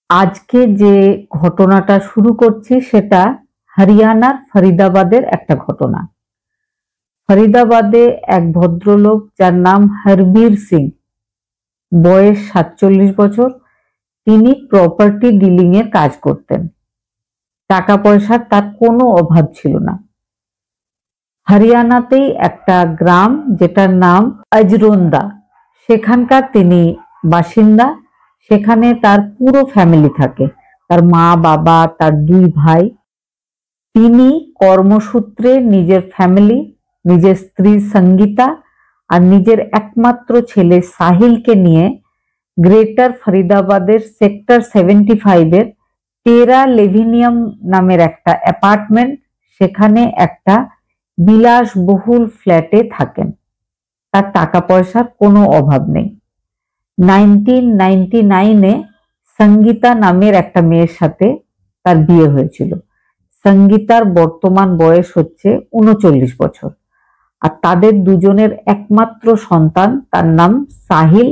আজকে যে ঘটনাটা শুরু করছি সেটা হরিয়ানার ফরিদাবাদের একটা ঘটনা। ফরিদাবাদে এক ভদ্রলোক যার নাম হরবীর সিং, বয়স ৪৭ বছর। তিনি প্রপার্টি ডিলিং এর কাজ করতেন। টাকা পয়সার তার কোনো অভাব ছিল না। হরিয়ানাতেই একটা গ্রাম যেটার নাম আজরোন্দা, সেখানকার তিনি বাসিন্দা। সেখানে তার পুরো ফ্যামিলি থাকে, তার মা বাবা, তার দুই ভাই। তিনি কর্মসূত্রে নিজের ফ্যামিলি, নিজের স্ত্রী সঙ্গীতা আর নিজের একমাত্র ছেলে সাহিলকে নিয়ে গ্রেটার ফরিদাবাদের সেক্টর 75 এর টেরা লেভিনিয়াম নামের একটা অ্যাপার্টমেন্ট, সেখানে একটা বিলাসবহুল ফ্ল্যাটে থাকেন। তার টাকা পয়সার কোনো অভাব নেই। 1999-এ সঙ্গীতা নামের একটা মেয়ের সাথে তার বিয়ে হয়েছিল। সঙ্গীতার বর্তমান বয়স হচ্ছে 39 বছর। আর তাদের দুজনের একমাত্র সন্তান, তার নাম সাহিল,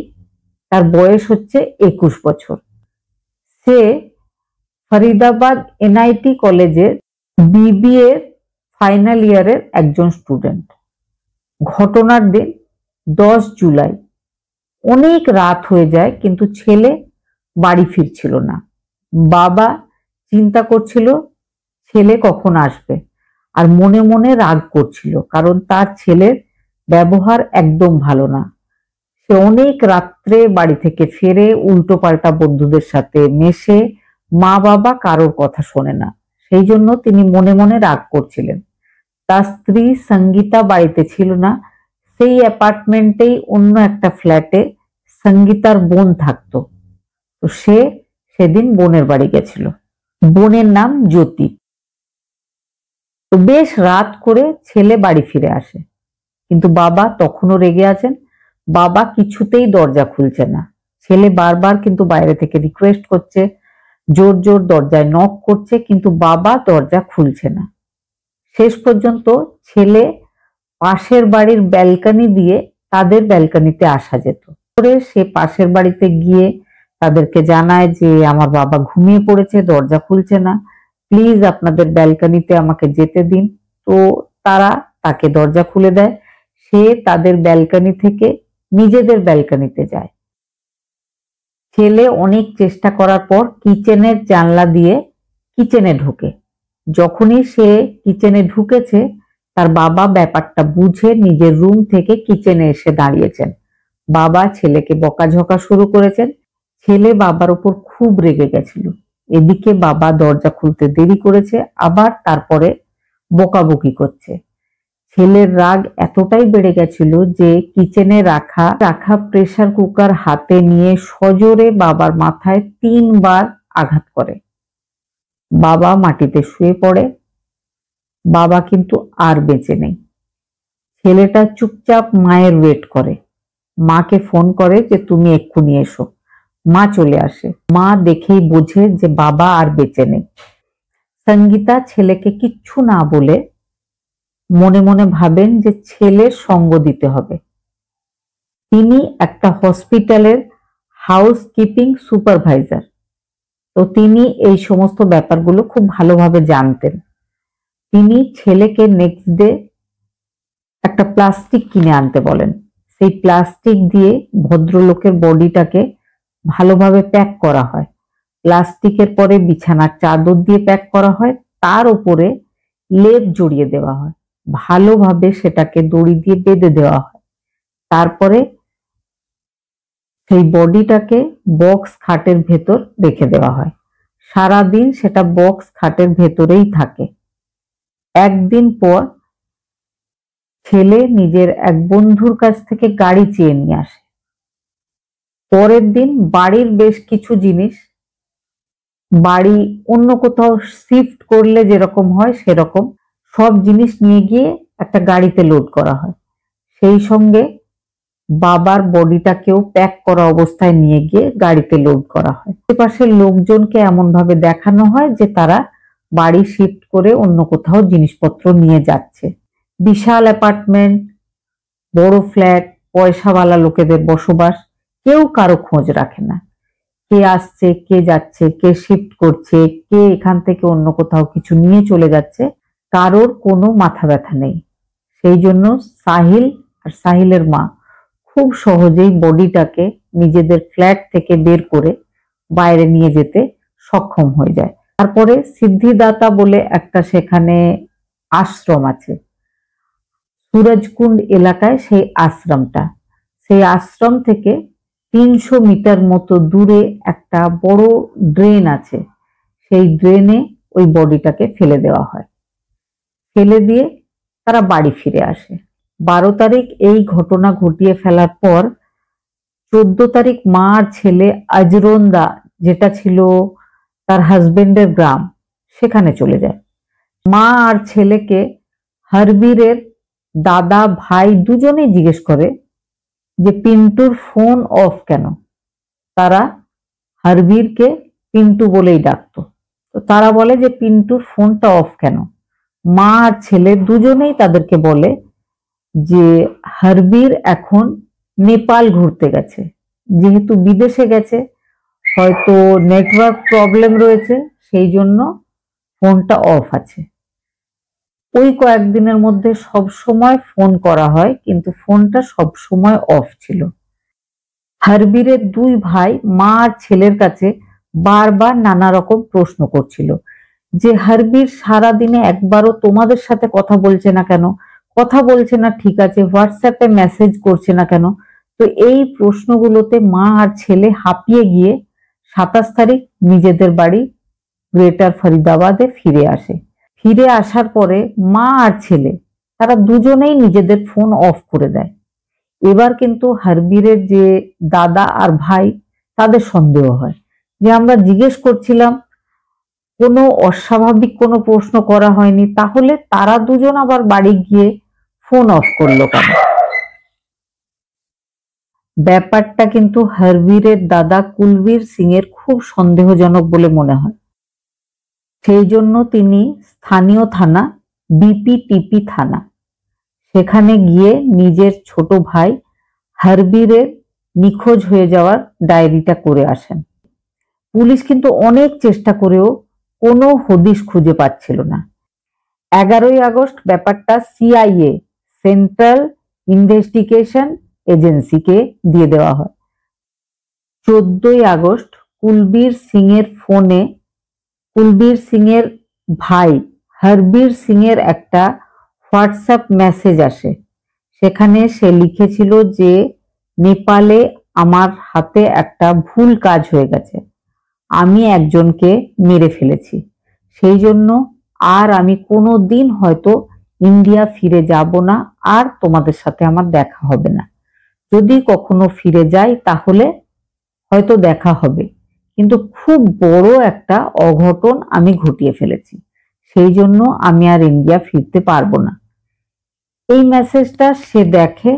তার বয়স হচ্ছে 21 বছর। সে ফরিদাবাদ এনআইটি কলেজের বিবিএ ফাইনাল ইয়ারের একজন স্টুডেন্ট। ঘটনার দিন 10 জুলাই। অনেক রাত হয়ে যায়, কিন্তু ছেলে বাড়ি ফিরছিল না। বাবা চিন্তা করছিল ছেলে কখন আসবে, আর মনে মনে রাগ করছিল, কারণ তার ছেলের ব্যবহার একদম ভালো না। সে অনেক রাত্রে বাড়ি থেকে ফেরে, উল্টো পাল্টা বন্ধুদের সাথে মেশে, মা বাবা কারোর কথা শোনে না। সেই জন্য তিনি মনে মনে রাগ করছিলেন। তার স্ত্রী সঙ্গীতা বাড়িতে ছিল না। সেই অ্যাপার্টমেন্টেই অন্য একটা ফ্ল্যাটে সঙ্গীতার বোন থাকতো। তো সে সেদিন বোনের বাড়ি গেছিল। বোনের নাম জ্যোতি। তো বেশ রাত করে ছেলে বাড়ি ফিরে আসে, কিন্তু বাবা তখনও রেগে আছেন। বাবা কিছুতেই দরজা খুলছে না। ছেলে বারবার কিন্তু বাইরে থেকে রিকোয়েস্ট করছে, জোর জোর দরজায় নক করছে, কিন্তু বাবা দরজা খুলছে না। শেষ পর্যন্ত ছেলে পাশের বাড়ির ব্যালকনি দিয়ে তাদের ব্যালকনিতে আসা যেত। করে সে পাশের বাড়িতে গিয়ে তাদেরকে জানায় যে আমার বাবা ঘুমিয়ে পড়েছে, দরজা খুলছে না, প্লিজ আপনাদের ব্যালকনিতে আমাকে যেতে দিন। তো তারা তাকে দরজা খুলে দেয়। সে তাদের ব্যালকনি থেকে নিজেদের ব্যালকনিতে যায়। ছেলে অনেক চেষ্টা করার পর কিচেনের জানলা দিয়ে কিচেনে ঢোকে। যখনই সে কিচেনে ঢুকেছে, তার বাবা ব্যাপারটা বুঝে নিজের রুম থেকে কিচেনে এসে দাঁড়িয়েছেন। বাবা ছেলেকে বকাঝকা শুরু করেছেন। ছেলে বাবার উপর খুব রেগে গেছিল। এদিকে বাবা দরজা খুলতে দেরি করেছে, আবার তারপরে বকাবকি করছে। ছেলের রাগ এতটাই বেড়ে গেছিল যে কিচেনে রাখা প্রেসার কুকার হাতে নিয়ে সজোরে বাবার মাথায় 3 বার আঘাত করে। বাবা মাটিতে শুয়ে পড়ে। বাবা কিন্তু আর বেঁচে নেই। ছেলেটা চুপচাপ মায়ের ওয়েট করে। মাকে ফোন করে যে তুমি এক্ষুনি এসো। মা চলে আসে। মা দেখেই বোঝে যে বাবা আর বেঁচে নেই। সঙ্গীতা ছেলেকে কিচ্ছু না বলে মনে মনে ভাবেন যে ছেলের সঙ্গ দিতে হবে। তিনি একটা হসপিটালের হাউসকিপিং সুপারভাইজার। তো তিনি এই সমস্ত ব্যাপারগুলো খুব ভালোভাবে জানতেন। তিনি ছেলেকে নেক্সট ডে একটা প্লাস্টিক কিনে আনতে বলেন। সেই প্লাস্টিক দিয়ে ভদ্রলোকের বডিটাকে ভালোভাবে প্যাক করা হয়। প্লাস্টিকের পরে বিছানার চাদর দিয়ে প্যাক করা হয়, তার উপরে লেপ জড়িয়ে দেওয়া হয়, ভালোভাবে সেটাকে দড়ি দিয়ে বেঁধে দেওয়া হয়। তারপরে সেই বডিটাকে বক্স খাটের ভেতর রেখে দেওয়া হয়। সারাদিন সেটা বক্স খাটের ভেতরেই থাকে। একদিন পর ছেলে নিজের এক বন্ধুর কাছ থেকে গাড়ি চেয়ে নিয়ে আসে। পরের দিন বাড়ির বেশ কিছু জিনিস বাড়ি অন্য কোথাও শিফট করলে যেরকম হয় সেরকম সব জিনিস নিয়ে গিয়ে একটা গাড়িতে লোড করা হয়। সেই সঙ্গে বাবার বডিটাকেও প্যাক করা অবস্থায় নিয়ে গিয়ে গাড়িতে লোড করা হয়। আশেপাশের লোকজনকে এমন ভাবে দেখানো হয় যে তারা বাড়ি শিফট করে অন্য কোথাও জিনিসপত্র নিয়ে যাচ্ছে। বিশাল অ্যাপার্টমেন্ট, বড় ফ্ল্যাট, পয়সাওয়ালা লোকেদের বসবাস, কেউ কারো খোঁজ রাখে না। কে আসছে, কে যাচ্ছে, কে শিফট করছে, কে এখান থেকে অন্য কোথাও কিছু নিয়ে চলে যাচ্ছে, কারোর কোনো মাথা ব্যথা নেই। সেই জন্য সাহিল আর সাহিলের মা খুব সহজেই বডিটাকে নিজেদের ফ্ল্যাট থেকে বের করে বাইরে নিয়ে যেতে সক্ষম হয়ে যায়। তারপরে সিদ্ধিদাতা বলে একটা সেখানে আশ্রম আছে, সুরজকুন্ড এলাকায় সেই আশ্রমটা। সেই আশ্রম থেকে 300 মিটার মতো দূরে একটা বড় ড্রেন আছে, সেই ড্রেনে ওই বডিটাকে ফেলে দেওয়া হয়। ফেলে দিয়ে তারা বাড়ি ফিরে আসে। 12 তারিখ এই ঘটনা ঘটিয়ে ফেলার পর 14 তারিখ মা আর ছেলে আজরোন্দা, যেটা ছিল তার হাজবেন্ডের গ্রাম, সেখানে চলে যায়। মা আর ছেলেকে হারবীরের দাদা ভাই দুজনেই জিজ্ঞেস করে যে পিন্টুর ফোন অফ কেন। তারা হারবীরকে পিন্টু বলেই ডাকতো। তো তারা বলে যে পিন্টুর ফোনটা অফ কেন। মা আর ছেলে দুজনেই তাদেরকে বলে যে হারবীর এখন নেপাল ঘুরতে গেছে, যেহেতু বিদেশে গেছে হয়তো নেটওয়ার্ক প্রবলেম রয়েছে, সেই জন্য ফোনটা অফ আছে। ওই কয়েকদিনের মধ্যে সব সময় ফোন করা হয়, কিন্তু ফোনটা সব সময় অফ ছিল। হারবীরের 2 ভাই মা আর ছেলের কাছে বারবার নানা রকম প্রশ্ন করছিল যে হারবীর সারাদিনে একবারও তোমাদের সাথে কথা বলছে না কেন, কথা বলছে না ঠিক আছে, হোয়াটসঅ্যাপে মেসেজ করছে না কেন। তো এই প্রশ্নগুলোতে মা আর ছেলে হাঁপিয়ে গিয়ে 27 তারিখ নিজেদের বাড়ি গ্রেটার ফরিদাবাদে ফিরে আসে। ফিরে আসার পরে মা আর ছেলে তারা দুজনেই নিজেদের ফোন অফ করে দেয়। এবার কিন্তু হারবীরের যে দাদা আর ভাই, তাদের সন্দেহ হয় যে আমরা জিজ্ঞেস করছিলাম, কোনো অস্বাভাবিক কোনো প্রশ্ন করা হয়নি, তাহলে তারা দুজন আবার বাড়ি গিয়ে ফোন অফ করলো কেন। ব্যাপারটা কিন্তু হারবীরের দাদা কুলবীর সিং এর খুব সন্দেহজনক বলে মনে হয়। সেই জন্য তিনি স্থানীয় থানা বিপিটিপি থানা, সেখানে গিয়ে নিজের ছোট ভাই হারবীরের নিখোঁজ হয়ে যাওয়ার ডায়েরিটা করে আসেন। পুলিশ কিন্তু অনেক চেষ্টা করেও কোনো হদিশ খুঁজে পাচ্ছিল না। 11ই আগস্ট ব্যাপারটা সিআইএ, সেন্ট্রাল ইনভেস্টিগেশন এজেন্সিকে দিয়ে দেওয়া হয়। 14ই আগস্ট কুলবীর সিং এর ফোনে কুলবীর সিং এর ভাই হরবীর সিং এর একটা হোয়াটসঅ্যাপ মেসেজ আসে। সেখানে সে লিখেছিল যে নেপালে আমার হাতে একটা ভুল কাজ হয়ে গেছে, আমি একজনকে মেরে ফেলেছি, সেই জন্য আর আমি কোনো দিন হয়তো ইন্ডিয়া ফিরে যাব না, আর তোমাদের সাথে আমার দেখা হবে না। যদি কখনো ফিরে যাই তাহলে হয়তো দেখা হবে, কিন্তু খুব বড় একটা অঘটন আমি ঘটিয়ে ফেলেছি, সেই জন্য আমি আর ইন্ডিয়া ফিরতে পারবো না। এই মেসেজটা সে দেখে,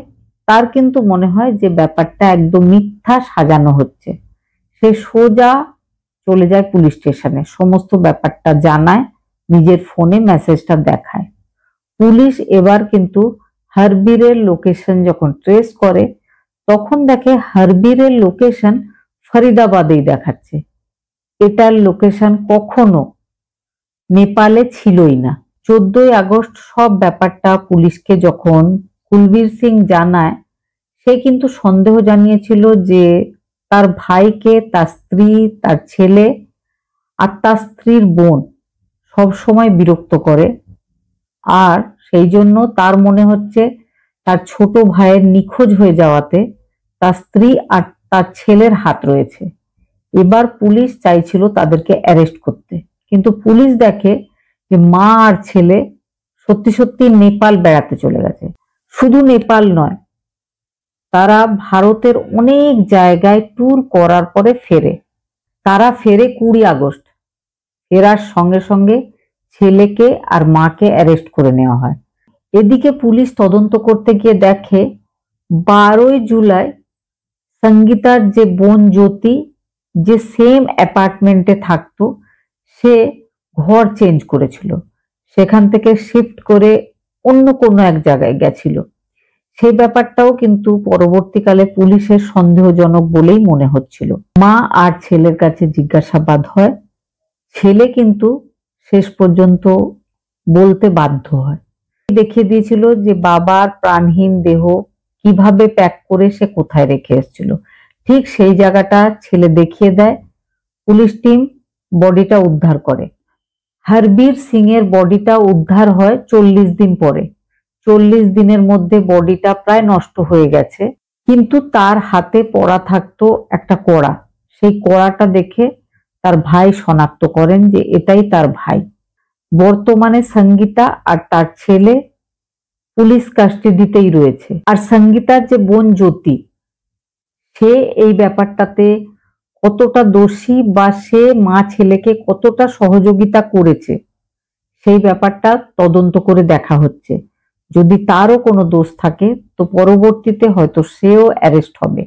তার কিন্তু মনে হয় যে ব্যাপারটা একদম মিথ্যা সাজানো হচ্ছে। সে সোজা চলে যায় পুলিশ স্টেশনে, সমস্ত ব্যাপারটা জানায়, নিজের ফোনে মেসেজটা দেখায়। পুলিশ এবার কিন্তু হারবীরের লোকেশন যখন ট্রেস করে, তখন দেখে হারবীরের লোকেশন ফরিদাবাদেই দেখাচ্ছে। এটার লোকেশন কখনো নেপালে ছিলই না। 14ই আগস্ট সব ব্যাপারটা পুলিশকে যখন কুলবীর সিং জানায়, সে কিন্তু সন্দেহ জানিয়েছিল যে তার ভাইকে তার স্ত্রী, তার ছেলে আর তার স্ত্রীর বোন সব সময় বিরক্ত করে, আর সেই জন্য তার মনে হচ্ছে তার ছোট ভাইয়ের নিখোঁজ হয়ে যাওয়াতে তার স্ত্রী আর তার ছেলের হাত রয়েছে। এবার পুলিশ চাইছিল তাদেরকে অ্যারেস্ট করতে, কিন্তু পুলিশ দেখে যে মা আর ছেলে সত্যি সত্যি নেপাল বেড়াতে চলে গেছে। শুধু নেপাল নয়, তারা ভারতের অনেক জায়গায় ট্যুর করার পরে ফেরে। তারা ফেরে 20 আগস্ট। ফেরার সঙ্গে সঙ্গে ছেলেকে আর মাকে অ্যারেস্ট করে নেওয়া হয়। এদিকে পুলিশ তদন্ত করতে গিয়ে দেখে 12ই জুলাই সঙ্গীতার যে বোন জ্যোতি, যে সেম অ্যাপার্টমেন্টে থাকতো, সে ঘর চেঞ্জ করেছিল, সেখান থেকে শিফট করে অন্য কোনো এক জায়গায় গেছিল। সেই ব্যাপারটাও কিন্তু পরবর্তীকালে পুলিশের সন্দেহজনক বলেই মনে হচ্ছিল। মা আর ছেলের কাছে জিজ্ঞাসাবাদ হয়, ছেলে কিন্তু শেষ পর্যন্ত বলতে বাধ্য হয়। দেখিয়ে দিয়েছিল যে বাবার প্রাণহীন দেহ কিভাবে প্যাক করে সে কোথায় রেখে এসেছিল, ঠিক সেই জায়গাটা ছেলে দেখিয়ে দেয়। পুলিশ টিম বডিটা উদ্ধার করে। হরবীর সিং এর বডিটা উদ্ধার হয় 40 দিন পরে। 40 দিনের মধ্যে বডিটা প্রায় নষ্ট হয়ে গেছে, কিন্তু তার হাতে পড়া থাকতো একটা কড়া। সেই কড়াটা দেখে তার ভাই শনাক্ত করেন যে এটাই তার ভাই। বর্তমানে সঙ্গীতা আর তার ছেলে পুলিশ কাস্টাডিতেই রয়েছে। আর সঙ্গীতার যে বোন জ্যোতি, সে এই ব্যাপারটাতে কতটা দোষী বা সে মা ছেলেকে কতটা সহযোগিতা করেছে সেই ব্যাপারটা তদন্ত করে দেখা হচ্ছে। যদি তারও কোনো দোষ থাকে তো পরবর্তীতে হয়তো সেও অ্যারেস্ট হবে।